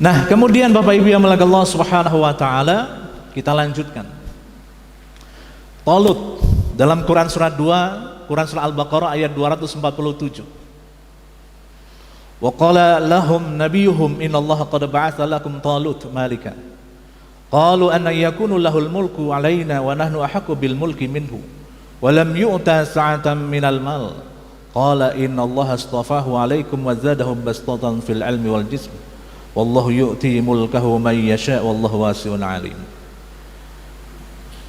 Nah, kemudian Bapak Ibu yang dimuliakan Allah Subhanahu wa taala, kita lanjutkan. Talut dalam Quran surah 2, Quran surah Al-Baqarah ayat 247. Wa qala lahum nabiyuhum innallaha qad ba'atsa lakum Talut malika. Qalu anna yakunu lahul mulku alaina wa nahnu ahaqqu bil mulki minhu wa lam yu'ta sa'atan minal mal. Qala innallaha astafahu alaikum wa zadahu bastatan fil ilmi wal jism. Wallahu yu'ti mulkahu man yasha wallahu wasi'un alim.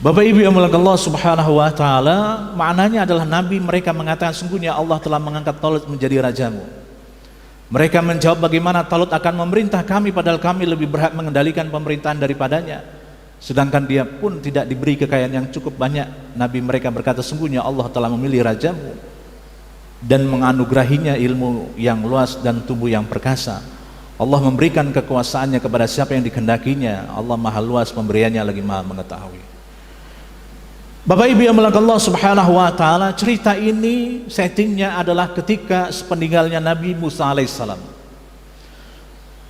Bapak Ibu yang dimuliakan Allah Subhanahu wa taala, maknanya adalah nabi mereka mengatakan sungguhnya Allah telah mengangkat Talut menjadi rajamu. Mereka menjawab, bagaimana Talut akan memerintah kami padahal kami lebih berhak mengendalikan pemerintahan daripadanya, sedangkan dia pun tidak diberi kekayaan yang cukup banyak. Nabi mereka berkata, sungguhnya Allah telah memilih rajamu dan menganugerahinya ilmu yang luas dan tubuh yang perkasa. Allah memberikan kekuasaannya kepada siapa yang dikehendakinya. Allah maha luas pemberiannya lagi maha mengetahui. Bapak Ibu yang dimuliakan Allah Subhanahu wa taala, cerita ini settingnya adalah ketika sepeninggalnya Nabi Musa alaihissalam.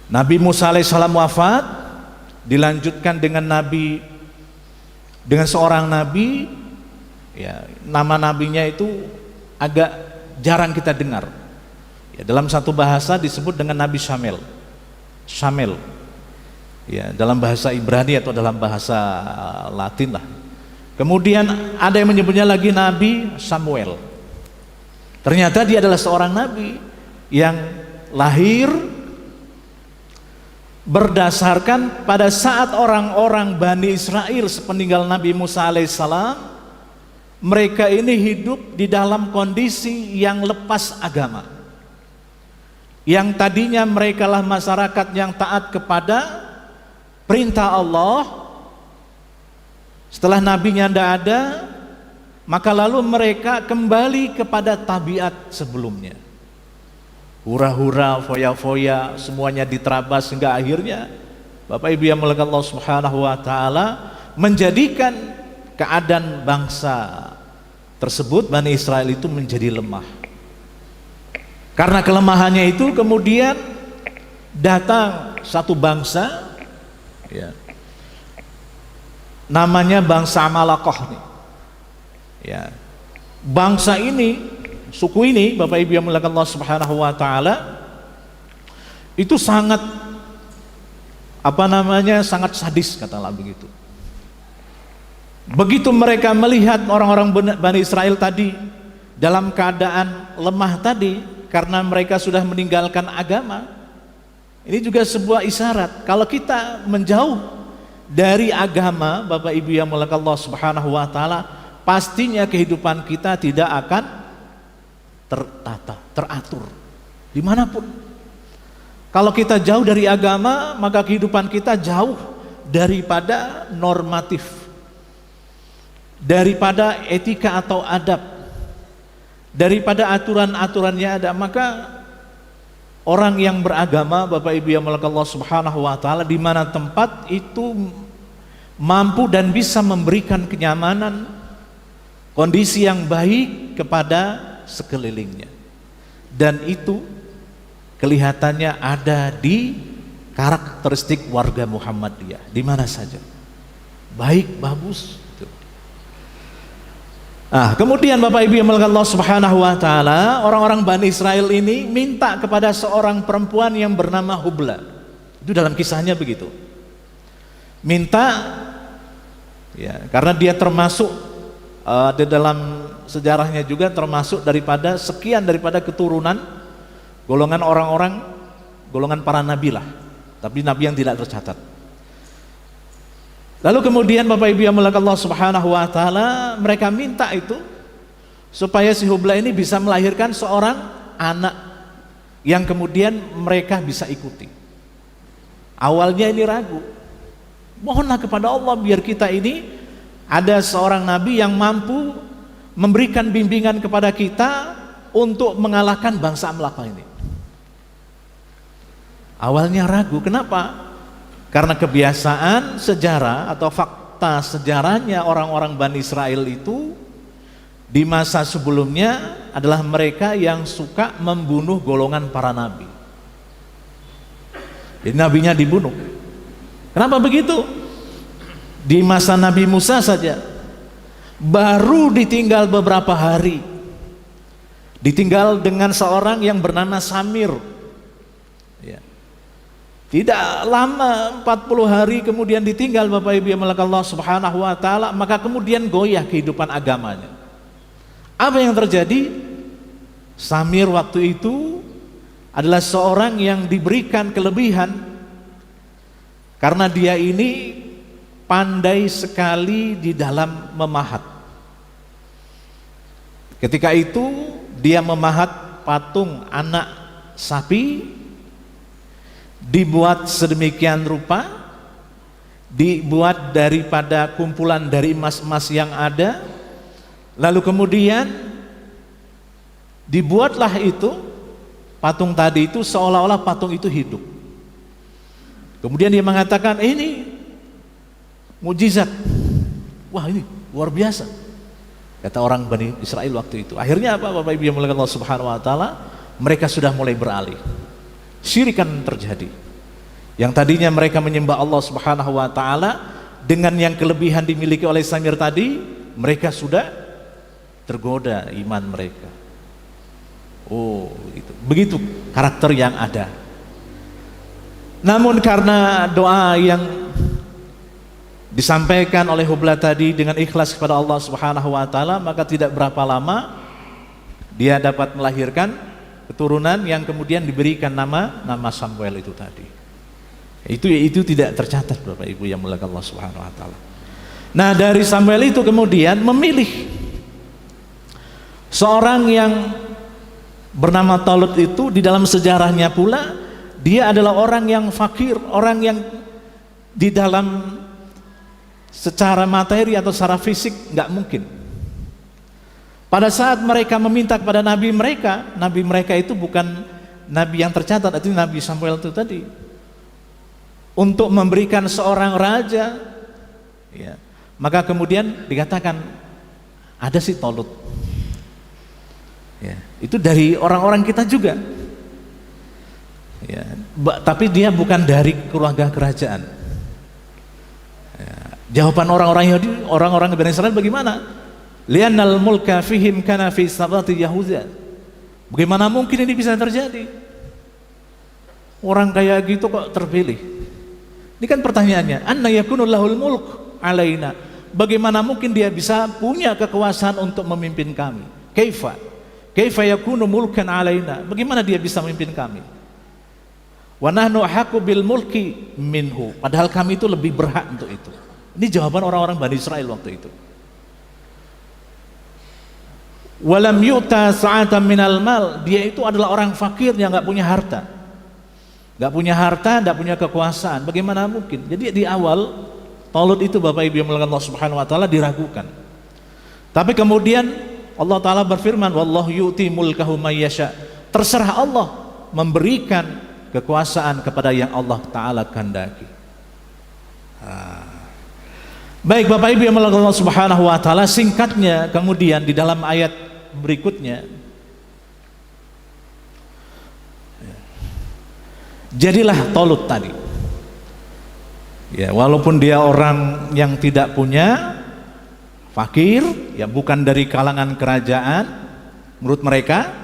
Nabi Musa alaihissalam wafat, dilanjutkan dengan seorang nabi, ya, nama nabinya itu agak jarang kita dengar. Ya, dalam satu bahasa disebut dengan Nabi Syamel. Ya, dalam bahasa Ibrani atau dalam bahasa Latin lah. Kemudian ada yang menyebutnya lagi Nabi Samuel. Ternyata dia adalah seorang nabi yang lahir berdasarkan pada saat orang-orang Bani Israel sepeninggal Nabi Musa alaihissalam, mereka ini hidup di dalam kondisi yang lepas agama. Yang tadinya mereka lah masyarakat yang taat kepada perintah Allah. Setelah nabinya tidak ada, maka lalu mereka kembali kepada tabiat sebelumnya. Hura-hura, foya-foya, semuanya diterabas hingga akhirnya Bapak Ibu yang dimuliakan Allah Subhanahu wa taala menjadikan keadaan bangsa tersebut, Bani Israel itu menjadi lemah. Karena kelemahannya itu kemudian datang satu bangsa, ya, namanya bangsa Amalekah nih. Ya. Bangsa ini, suku ini, Bapak Ibu yang dimuliakan Allah Subhanahu wa taala, itu sangat sangat sadis, katalah begitu. Begitu mereka melihat orang-orang Bani Israel tadi dalam keadaan lemah tadi karena mereka sudah meninggalkan agama, ini juga sebuah isyarat kalau kita menjauh dari agama, Bapak Ibu yang dimuliakan Allah Subhanahu wa taala, pastinya kehidupan kita tidak akan tertata, teratur dimanapun. Kalau kita jauh dari agama, maka kehidupan kita jauh daripada normatif, daripada etika atau adab, daripada aturan-aturannya ada. Maka orang yang beragama, Bapak Ibu yang dimuliakan Allah Subhanahu wa taala, di mana tempat itu mampu dan bisa memberikan kenyamanan, kondisi yang baik kepada sekelilingnya. Dan itu kelihatannya ada di karakteristik warga Muhammadiyah di mana saja. Baik, bagus. Nah, kemudian Bapak Ibu yang dimuliakan Allah Subhanahu wa taala, orang-orang Bani Israel ini minta kepada seorang perempuan yang bernama Hubla. Itu dalam kisahnya begitu. Minta, ya, karena dia termasuk di dalam sejarahnya juga termasuk daripada sekian daripada keturunan golongan orang-orang, golongan para nabi lah, tapi nabi yang tidak tercatat. Lalu kemudian Bapak Ibu yang dimuliakan Allah Subhanahu wa taala, mereka minta itu supaya si Hubla ini bisa melahirkan seorang anak yang kemudian mereka bisa ikuti. Awalnya ini ragu. Mohonlah kepada Allah biar kita ini ada seorang nabi yang mampu memberikan bimbingan kepada kita untuk mengalahkan bangsa Amalekah ini. Awalnya ragu, kenapa? Karena kebiasaan sejarah atau fakta sejarahnya orang-orang Bani Israel itu di masa sebelumnya adalah mereka yang suka membunuh golongan para nabi. Jadi nabinya dibunuh. Kenapa begitu? Di masa Nabi Musa saja baru ditinggal beberapa hari, ditinggal dengan seorang yang bernama Samir, ya. Tidak lama, 40 hari kemudian ditinggal Bapak Ibu yang dimuliakan Allah Subhanahu wa taala, maka kemudian goyah kehidupan agamanya. Apa yang terjadi? Samir waktu itu adalah seorang yang diberikan kelebihan karena dia ini pandai sekali di dalam memahat. Ketika itu dia memahat patung anak sapi, dibuat sedemikian rupa, dibuat daripada kumpulan dari emas-emas yang ada, lalu kemudian dibuatlah itu patung tadi itu seolah-olah patung itu hidup. Kemudian dia mengatakan ini mukjizat. Wah, ini luar biasa, kata orang Bani Israel waktu itu. Akhirnya apa Bapak Ibu yang dimuliakan Allah Subhanahu wa taala? Mereka sudah mulai beralih. Syirikan terjadi. Yang tadinya mereka menyembah Allah Subhanahu wa taala dengan yang kelebihan dimiliki oleh Samir tadi, mereka sudah tergoda iman mereka. Oh, gitu. Begitu karakter yang ada. Namun karena doa yang disampaikan oleh Hubla tadi dengan ikhlas kepada Allah Subhanahu wa taala, maka tidak berapa lama dia dapat melahirkan keturunan yang kemudian diberikan nama Samuel itu tadi. Itu tidak tercatat Bapak Ibu yang dimuliakan Allah Subhanahu wa taala. Nah, dari Samuel itu kemudian memilih seorang yang bernama Talut itu. Di dalam sejarahnya pula dia adalah orang yang fakir, orang yang di dalam secara materi atau secara fisik nggak mungkin. Pada saat mereka meminta kepada nabi mereka itu bukan nabi yang tercatat, itu Nabi Samuel itu tadi, untuk memberikan seorang raja, ya. Maka kemudian dikatakan ada si Talut, ya. Itu dari orang-orang kita juga, ya. Tapi dia bukan dari keluarga kerajaan, ya. Jawaban orang-orang Yahudi, orang-orang Bani Israel bagaimana? Li'annal mulka fihim kana fi sabati Yahuda. Bagaimana mungkin ini bisa terjadi? Orang kayak gitu kok terpilih? Ini kan pertanyaannya, anna yakunu lahul mulk alaina. Bagaimana mungkin dia bisa punya kekuasaan untuk memimpin kami? Kaifa yakunu mulkan alaina? Bagaimana dia bisa memimpin kami? Wa nahnu haqqu bil mulki minhu. Padahal kami itu lebih berhak untuk itu. Ini jawaban orang-orang Bani Israel waktu itu. Walam yu'ta sa'atan minal mal. Dia itu adalah orang fakir yang nggak punya harta, nggak punya kekuasaan. Bagaimana mungkin? Jadi di awal Talut itu Bapak Ibu yang dimuliakan Allah Subhanahu wa taala diragukan. Tapi kemudian Allah taala berfirman, wallahu yu'ti mulkahu may yasha. Terserah Allah memberikan kekuasaan kepada yang Allah taala kehendaki. Baik Bapak Ibu yang dimuliakan Allah Subhanahu wa taala, singkatnya kemudian di dalam ayat berikutnya, jadilah Talut tadi, ya, walaupun dia orang yang tidak punya, fakir, ya, bukan dari kalangan kerajaan menurut mereka,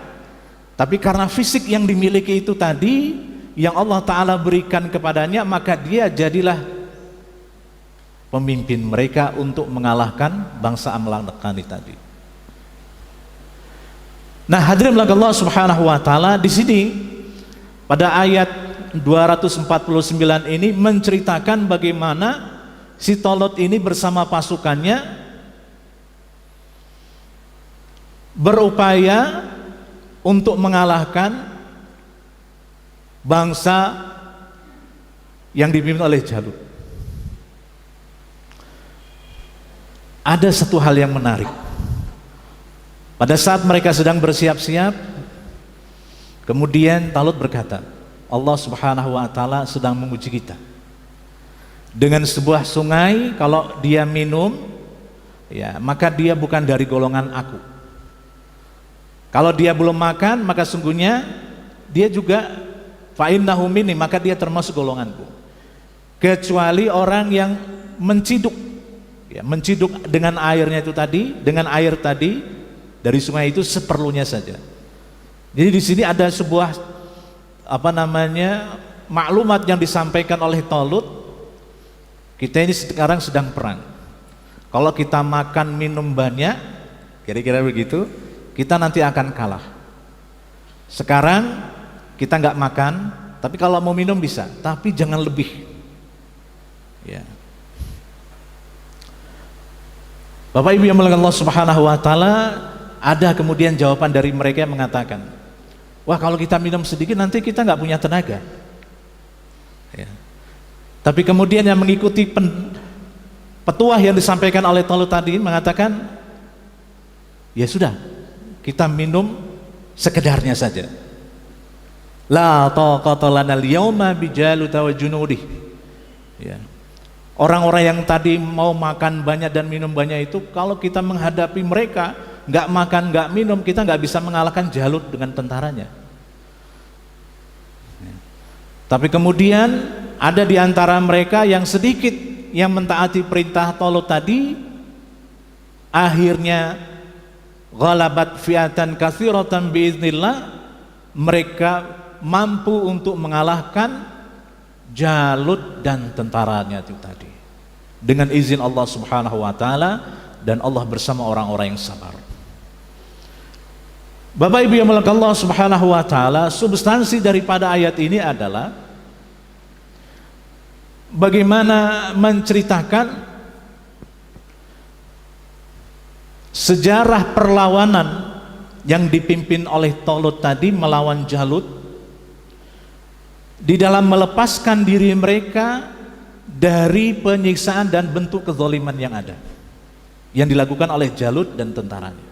tapi karena fisik yang dimiliki itu tadi yang Allah taala berikan kepadanya, maka dia jadilah pemimpin mereka untuk mengalahkan bangsa Amalekani tadi. Nah, hadirin Allah Subhanahu wa taala, di sini pada ayat 249 ini menceritakan bagaimana si Talut ini bersama pasukannya berupaya untuk mengalahkan bangsa yang dipimpin oleh Jalut. Ada satu hal yang menarik. Pada saat mereka sedang bersiap-siap, kemudian Talut berkata, Allah Subhanahu wa taala sedang menguji kita dengan sebuah sungai. Kalau dia minum, ya, maka dia bukan dari golongan aku. Kalau dia belum makan, maka sungguhnya dia juga fa innahu minni, maka dia termasuk golonganku. Kecuali orang yang menciduk, ya, menciduk dengan airnya itu tadi, dengan air tadi dari sungai itu seperlunya saja. Jadi di sini ada sebuah maklumat yang disampaikan oleh Talut. Kita ini sekarang sedang perang. Kalau kita makan minum banyak, kira-kira begitu, kita nanti akan kalah. Sekarang kita nggak makan, tapi kalau mau minum bisa, tapi jangan lebih. Ya. Bapak Ibu yang muliakan Allah Subhanahu wa taala, ada kemudian jawaban dari mereka yang mengatakan, wah, kalau kita minum sedikit nanti kita nggak punya tenaga. Ya. Tapi kemudian yang mengikuti petuah yang disampaikan oleh Talut tadi mengatakan, ya sudah, kita minum sekedarnya saja. La taqata lana al-yawma bijalut wa junudih. Ya. Orang-orang yang tadi mau makan banyak dan minum banyak itu, kalau kita menghadapi mereka nggak makan nggak minum, kita nggak bisa mengalahkan Jalut dengan tentaranya. Ya. Tapi kemudian ada di antara mereka yang sedikit yang mentaati perintah Talut tadi, akhirnya ghalabat fi'atan katsiratan biiznillah, mereka mampu untuk mengalahkan Jalut dan tentaranya itu tadi dengan izin Allah Subhanahu wa taala, dan Allah bersama orang-orang yang sabar. Bapak Ibu yang muliakan Allah Subhanahu wa taala, substansi daripada ayat ini adalah bagaimana menceritakan sejarah perlawanan yang dipimpin oleh Talut tadi melawan Jalut, di dalam melepaskan diri mereka dari penyiksaan dan bentuk kezaliman yang ada, yang dilakukan oleh Jalut dan tentaranya.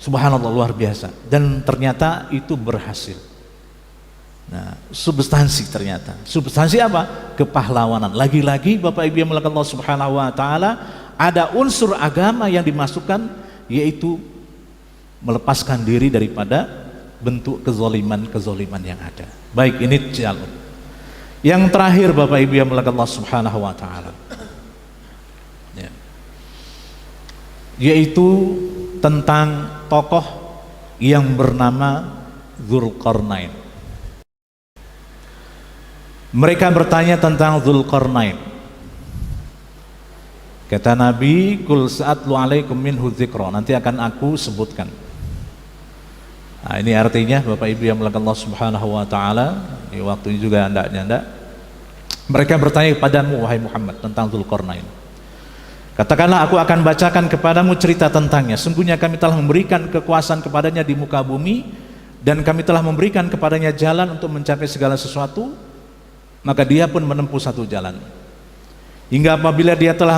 Subhanallah, luar biasa. Dan ternyata itu berhasil. Nah, substansi ternyata. Substansi apa? Kepahlawanan. Lagi-lagi Bapak Ibu yang muliakan Allah Subhanahu wa taala, ada unsur agama yang dimasukkan, yaitu melepaskan diri daripada bentuk kezaliman yang ada. Baik, ini Jalut. Yang terakhir Bapak Ibu yang muliakan Allah Subhanahu wa taala, ya, yaitu tentang tokoh yang bernama Dzulqarnain. Mereka bertanya tentang Dzulqarnain. Kata Nabi, kul sa'atlu alaikum minhu dzikra, nanti akan aku sebutkan. Nah, ini artinya Bapak Ibu yang muliakan Allah Subhanahu wa taala, ini waktunya juga enggak. Mereka bertanya kepadamu, wahai Muhammad, tentang Dzulqarnain. Katakanlah, aku akan bacakan kepadamu cerita tentangnya. Sungguhnya kami telah memberikan kekuasaan kepadanya di muka bumi, dan kami telah memberikan kepadanya jalan untuk mencapai segala sesuatu. Maka dia pun menempuh satu jalan, hingga apabila dia telah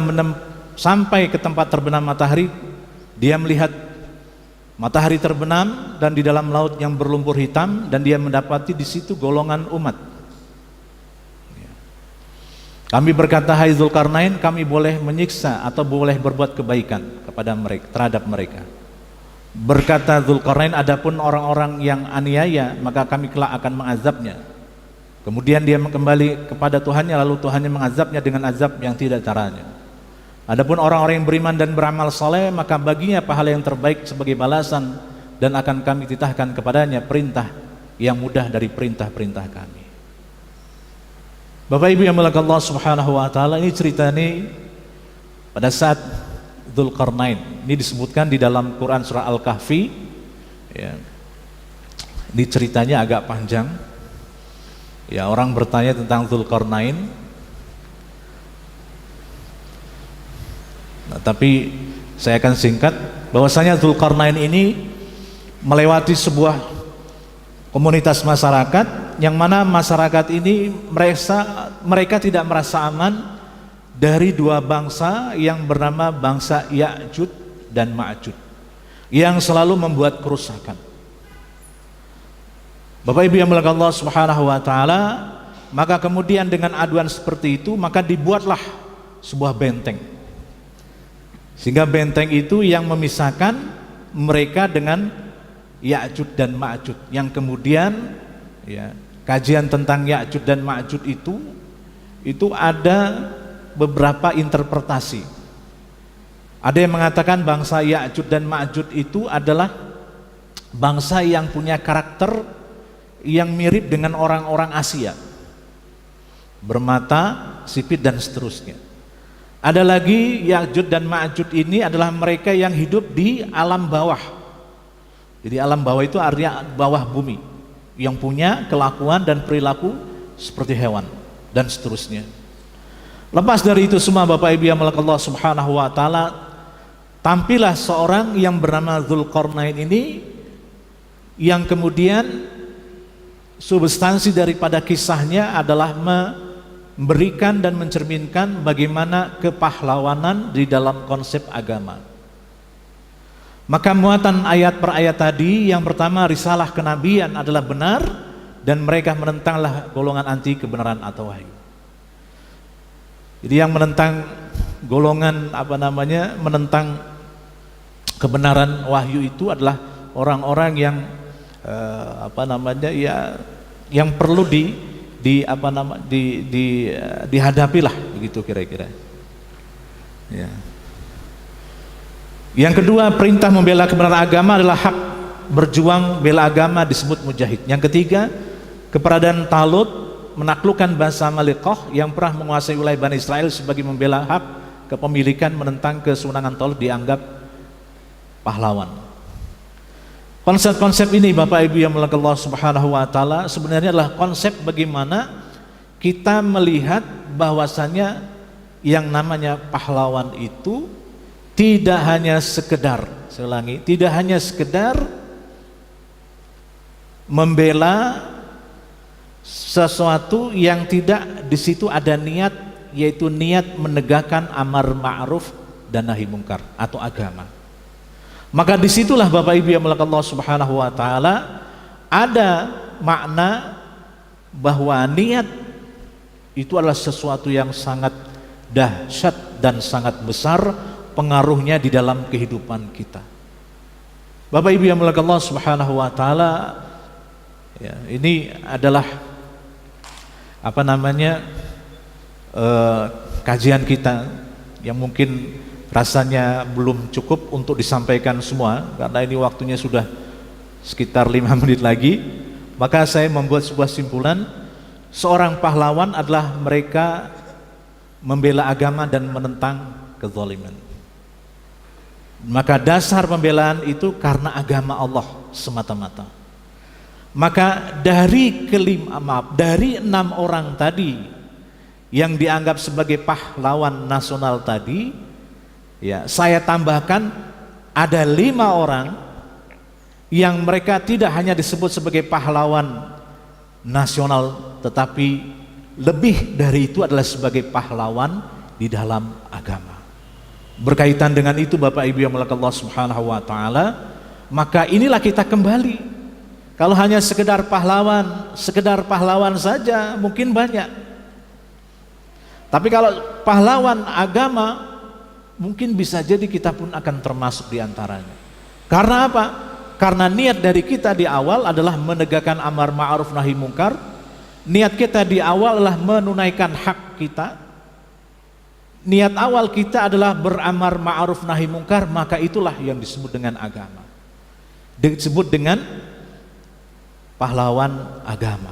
sampai ke tempat terbenam matahari, dia melihat matahari terbenam dan di dalam laut yang berlumpur hitam, dan dia mendapati di situ golongan umat. Kami berkata, hai Dzulqarnain, kami boleh menyiksa atau boleh berbuat kebaikan kepada mereka, terhadap mereka. Berkata Dzulqarnain, adapun orang-orang yang aniaya, maka kami kelak akan mengazabnya. Kemudian dia kembali kepada Tuhannya, lalu Tuhannya mengazabnya dengan azab yang tidak caranya. Adapun orang-orang yang beriman dan beramal saleh, maka baginya pahala yang terbaik sebagai balasan, dan akan kami titahkan kepadanya perintah yang mudah dari perintah-perintah kami. Bapak Ibu yang muliakan Allah Subhanahu wa taala, ini cerita ini pada saat Dzulqarnain. Ini disebutkan di dalam Quran surah Al-Kahfi. Ya. Ini ceritanya agak panjang. Ya, orang bertanya tentang Dzulqarnain. Nah, tapi saya akan singkat bahwasanya Dzulqarnain ini melewati sebuah komunitas masyarakat, yang mana masyarakat ini mereka tidak merasa aman dari dua bangsa yang bernama bangsa Ya'juj dan Ma'juj yang selalu membuat kerusakan. Bapak Ibu yang muliakan Allah Subhanahu wa taala, maka kemudian dengan aduan seperti itu, maka dibuatlah sebuah benteng. Sehingga benteng itu yang memisahkan mereka dengan Ya'juj dan Ma'juj, yang kemudian ya, kajian tentang Ya'juj dan Ma'juj itu ada beberapa interpretasi. Ada yang mengatakan bangsa Ya'juj dan Ma'juj itu adalah bangsa yang punya karakter yang mirip dengan orang-orang Asia, bermata sipit dan seterusnya. Ada lagi Ya'juj dan Ma'juj ini adalah mereka yang hidup di alam bawah. Jadi alam bawah itu artinya bawah bumi, yang punya kelakuan dan perilaku seperti hewan dan seterusnya. Lepas dari itu semua Bapak Ibu yang dimuliakan Allah Subhanahu wa taala, tampillah seorang yang bernama Dzulqarnain ini, yang kemudian substansi daripada kisahnya adalah memberikan dan mencerminkan bagaimana kepahlawanan di dalam konsep agama. Maka muatan ayat per ayat tadi, yang pertama risalah kenabian adalah benar dan mereka menentanglah golongan anti kebenaran atau wahyu. Jadi yang menentang golongan menentang kebenaran wahyu itu adalah orang-orang yang yang perlu dihadapilah, begitu kira-kira. Ya. Yang kedua, perintah membela kebenaran agama adalah hak berjuang bela agama disebut mujahid. Yang ketiga, keberadaan Talut menaklukkan bangsa Malikah yang pernah menguasai wilayah Bani Israel sebagai membela hak kepemilikan, menentang kesunangan Talut dianggap pahlawan. Konsep-konsep ini Bapak Ibu yang dimuliakan Allah Subhanahu wa taala sebenarnya adalah konsep bagaimana kita melihat bahwasanya yang namanya pahlawan itu tidak hanya sekedar, saya ulangi, tidak hanya sekedar membela sesuatu yang tidak di situ ada niat, yaitu niat menegakkan amar ma'ruf dan nahi mungkar atau agama. Maka disitulah Bapak Ibu yang dimuliakan Allah Subhanahu wa taala ada makna bahwa niat itu adalah sesuatu yang sangat dahsyat dan sangat besar pengaruhnya di dalam kehidupan kita. Bapak Ibu yang dimuliakan Allah Subhanahu wa taala, ya, ini adalah kajian kita yang mungkin rasanya belum cukup untuk disampaikan semua, karena ini waktunya sudah sekitar 5 menit lagi. Maka saya membuat sebuah simpulan, seorang pahlawan adalah mereka membela agama dan menentang kezaliman. Maka dasar pembelaan itu karena agama Allah semata-mata. Maka dari 6 orang tadi yang dianggap sebagai pahlawan nasional tadi, ya, saya tambahkan ada 5 orang yang mereka tidak hanya disebut sebagai pahlawan nasional, tetapi lebih dari itu adalah sebagai pahlawan di dalam agama. Berkaitan dengan itu Bapak Ibu yang dimuliakan Allah Subhanahu wa taala, maka inilah kita kembali. Kalau hanya sekedar pahlawan saja mungkin banyak. Tapi kalau pahlawan agama, mungkin bisa jadi kita pun akan termasuk di antaranya. Karena apa? Karena niat dari kita di awal adalah menegakkan amar ma'ruf nahi mungkar. Niat kita di awal adalah menunaikan hak kita. Niat awal kita adalah beramar ma'ruf nahi mungkar, maka itulah yang disebut dengan agama. Disebut dengan pahlawan agama,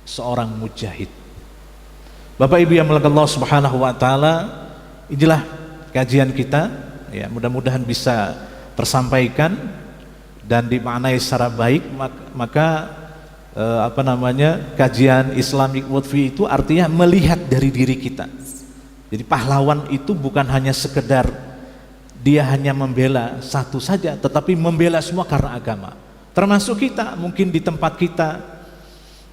seorang mujahid. Bapak Ibu yang dimuliakan Allah Subhanahu wa taala, inilah kajian kita, ya, mudah-mudahan bisa tersampaikan dan dimaknai secara baik. Maka kajian Islamic Worldview itu artinya melihat dari diri kita. Jadi pahlawan itu bukan hanya sekedar dia hanya membela satu saja, tetapi membela semua karena agama. Termasuk kita, mungkin di tempat kita,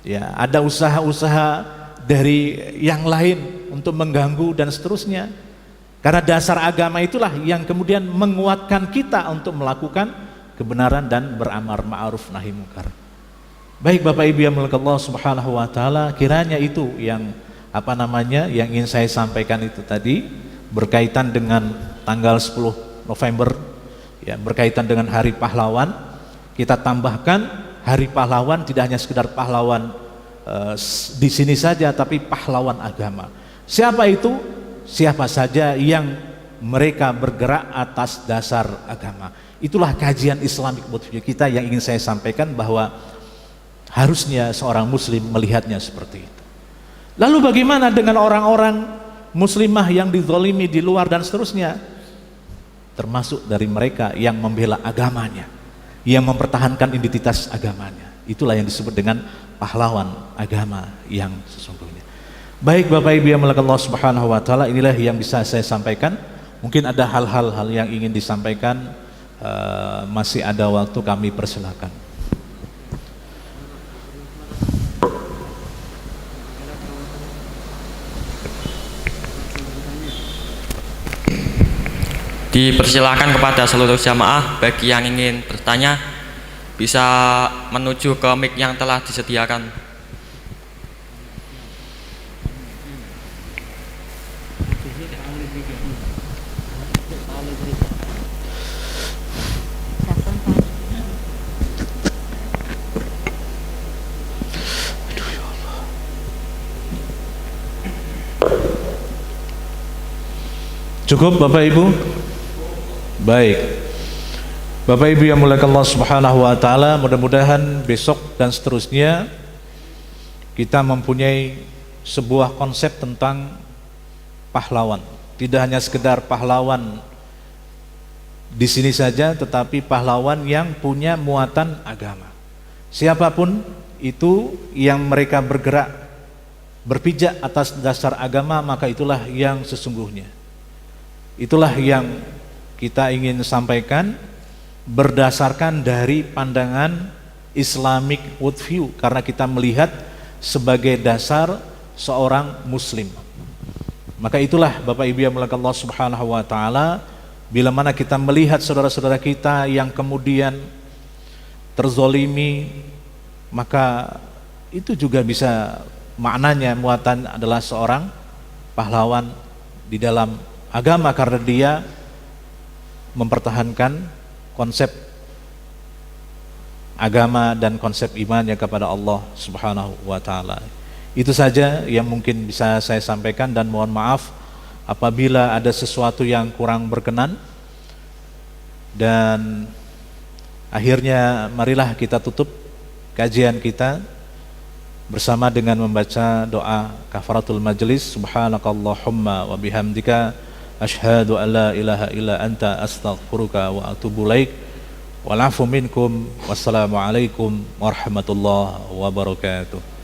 ya, ada usaha-usaha dari yang lain untuk mengganggu dan seterusnya. Karena dasar agama itulah yang kemudian menguatkan kita untuk melakukan kebenaran dan beramar ma'ruf nahi mungkar. Baik Bapak Ibu yang dimuliakan Allah Subhanahu wa taala, kiranya itu yang yang ingin saya sampaikan itu tadi berkaitan dengan tanggal 10 November, ya, berkaitan dengan Hari Pahlawan. Kita tambahkan Hari Pahlawan tidak hanya sekedar pahlawan di sini saja, tapi pahlawan agama. Siapa itu? Siapa saja yang mereka bergerak atas dasar agama. Itulah kajian Islamic worldview kita yang ingin saya sampaikan, bahwa harusnya seorang muslim melihatnya seperti itu. Lalu bagaimana dengan orang-orang muslimah yang dizalimi di luar dan seterusnya? Termasuk dari mereka yang membela agamanya, yang mempertahankan identitas agamanya. Itulah yang disebut dengan pahlawan agama yang sesungguhnya. Baik Bapak Ibu yang dimuliakan Allah Subhanahu wa taala, inilah yang bisa saya sampaikan. Mungkin ada hal-hal yang ingin disampaikan, masih ada waktu, kami persilakan. Dipersilakan kepada seluruh jamaah, bagi yang ingin bertanya bisa menuju ke mic yang telah disediakan. Cukup Bapak Ibu? Baik, Bapak Ibu yang dimuliakan Allah Subhanahu wa taala, mudah-mudahan besok dan seterusnya kita mempunyai sebuah konsep tentang pahlawan. Tidak hanya sekedar pahlawan di sini saja, tetapi pahlawan yang punya muatan agama. Siapapun itu yang mereka bergerak berpijak atas dasar agama, maka itulah yang sesungguhnya. Itulah yang kita ingin sampaikan berdasarkan dari pandangan Islamic worldview, karena kita melihat sebagai dasar seorang muslim. Maka itulah Bapak Ibu yang dimuliakan Allah Subhanahu wa taala, bila mana kita melihat saudara-saudara kita yang kemudian terzolimi, maka itu juga bisa maknanya muatan adalah seorang pahlawan di dalam agama, karena dia mempertahankan konsep agama dan konsep imannya kepada Allah Subhanahu wa taala. Itu saja yang mungkin bisa saya sampaikan, dan mohon maaf apabila ada sesuatu yang kurang berkenan. Dan akhirnya marilah kita tutup kajian kita bersama dengan membaca doa kafaratul majlis. Subhanakallahumma wa bihamdika asyhadu an la ilaha illa anta astaghfiruka wa atubu ilaik. Wal afu minkum. Wassalamualaikum warahmatullahi wabarakatuh.